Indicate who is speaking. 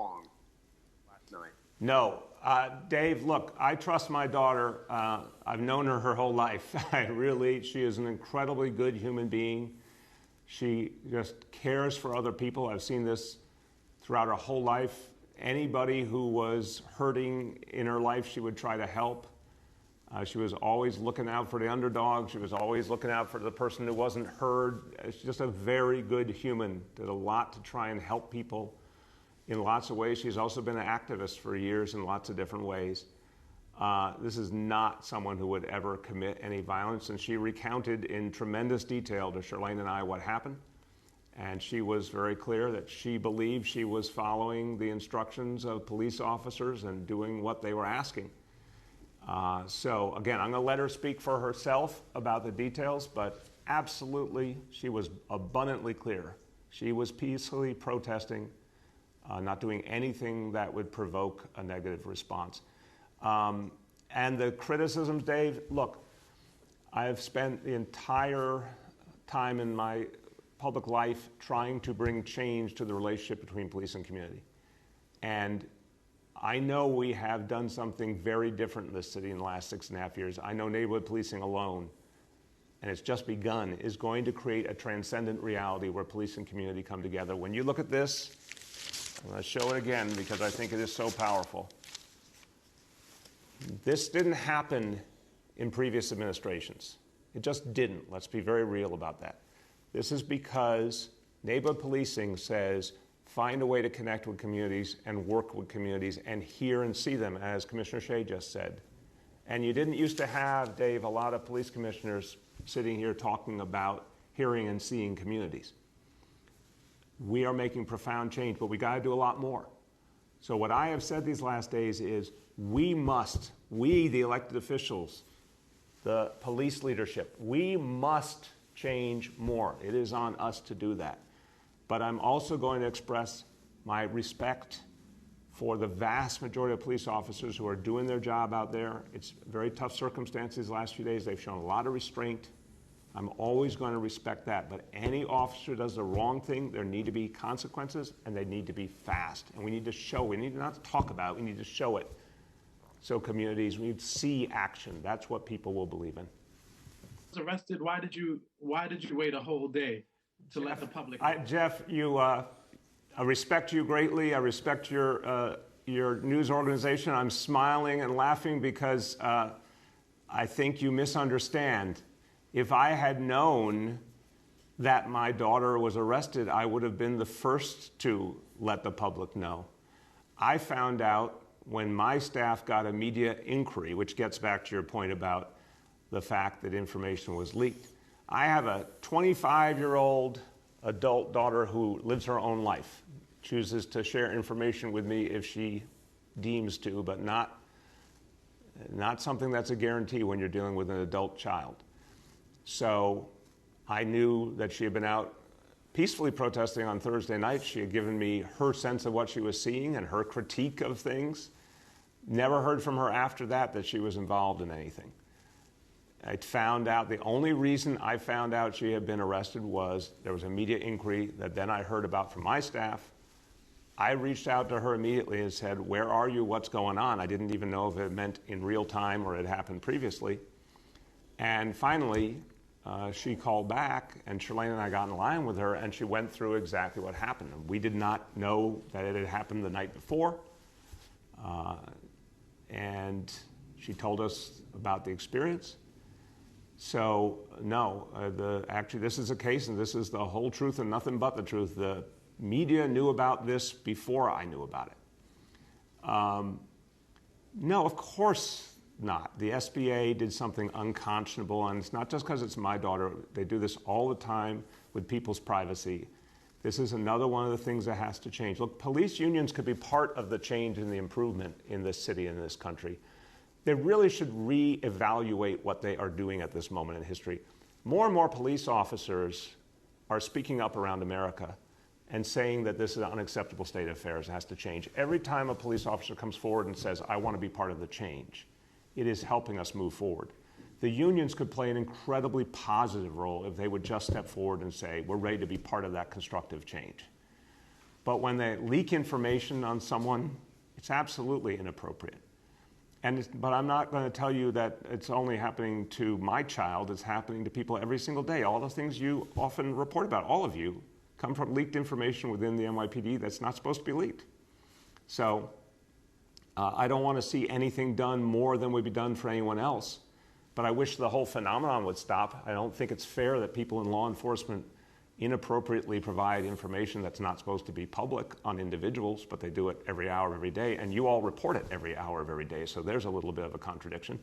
Speaker 1: wrong last night?
Speaker 2: No. Dave, look, I trust my daughter. I've known her whole life. She is an incredibly good human being. She just cares for other people. I've seen this throughout her whole life. Anybody who was hurting in her life, she would try to help. She was always looking out for the underdog. She was always looking out for the person who wasn't heard. She's just a very good human. Did a lot to try and help people in lots of ways. She's also been an activist for years in lots of different ways. This is not someone who would ever commit any violence, and she recounted in tremendous detail to Charlene and I what happened. And she was very clear that she believed she was following the instructions of police officers and doing what they were asking. So again, I'm going to let her speak for herself about the details, but absolutely, she was abundantly clear. She was peacefully protesting, not doing anything that would provoke a negative response. And the criticisms, Dave, look, I've spent the entire time in my public life trying to bring change to the relationship between police and community. And I know we have done something very different in this city in the last 6.5 years. I know neighborhood policing alone, and it's just begun, is going to create a transcendent reality where police and community come together. When you look at this, I'm going to show it again because I think it is so powerful. This didn't happen in previous administrations. It just didn't. Let's be very real about that. This is because neighborhood policing says, find a way to connect with communities and work with communities and hear and see them, as Commissioner Shea just said. And you didn't used to have, Dave, a lot of police commissioners sitting here talking about hearing and seeing communities. We are making profound change, but we got to do a lot more. So what I have said these last days is we, the elected officials, the police leadership, we must change more. It is on us to do that. But I'm also going to express my respect for the vast majority of police officers who are doing their job out there. It's very tough circumstances the last few days. They've shown a lot of restraint. I'm always going to respect that. But any officer does the wrong thing, there need to be consequences, and they need to be fast. And we need to show, we need not to talk about it, we need to show it. So communities, we need to see action. That's what people will believe in.
Speaker 3: Arrested, why did you wait a whole day to let the public know?
Speaker 2: Jeff, I respect you greatly. I respect your news organization. I'm smiling and laughing because I think you misunderstand. If I had known that my daughter was arrested, I would have been the first to let the public know. I found out when my staff got a media inquiry, which gets back to your point about the fact that information was leaked. I have a 25-year-old adult daughter who lives her own life, chooses to share information with me if she deems to, but not something that's a guarantee when you're dealing with an adult child. So I knew that she had been out peacefully protesting on Thursday night. She had given me her sense of what she was seeing and her critique of things. Never heard from her after that she was involved in anything. I found out, the only reason I found out she had been arrested was there was a media inquiry that then I heard about from my staff. I reached out to her immediately and said, where are you? What's going on? I didn't even know if it meant in real time or it had happened previously. And finally, she called back, and Charlene and I got in line with her, and she went through exactly what happened. We did not know that it had happened the night before. And she told us about the experience. So, no, actually this is a case, and this is the whole truth and nothing but the truth. The media knew about this before I knew about it. No, of course not. The SBA did something unconscionable, and it's not just because it's my daughter. They do this all the time with people's privacy. This is another one of the things that has to change. Look, police unions could be part of the change and the improvement in this city and in this country. They really should reevaluate what they are doing at this moment in history. More and more police officers are speaking up around America and saying that this is an unacceptable state of affairs. It has to change. Every time a police officer comes forward and says, I want to be part of the change, it is helping us move forward. The unions could play an incredibly positive role if they would just step forward and say, we're ready to be part of that constructive change. But when they leak information on someone, it's absolutely inappropriate. But I'm not going to tell you that it's only happening to my child. It's happening to people every single day. All the things you often report about, all of you, come from leaked information within the NYPD that's not supposed to be leaked. So I don't want to see anything done more than would be done for anyone else. But I wish the whole phenomenon would stop. I don't think it's fair that people in law enforcement inappropriately provide information that's not supposed to be public on individuals, but they do it every hour of every day, and you all report it every hour of every day, so there's a little bit of a contradiction.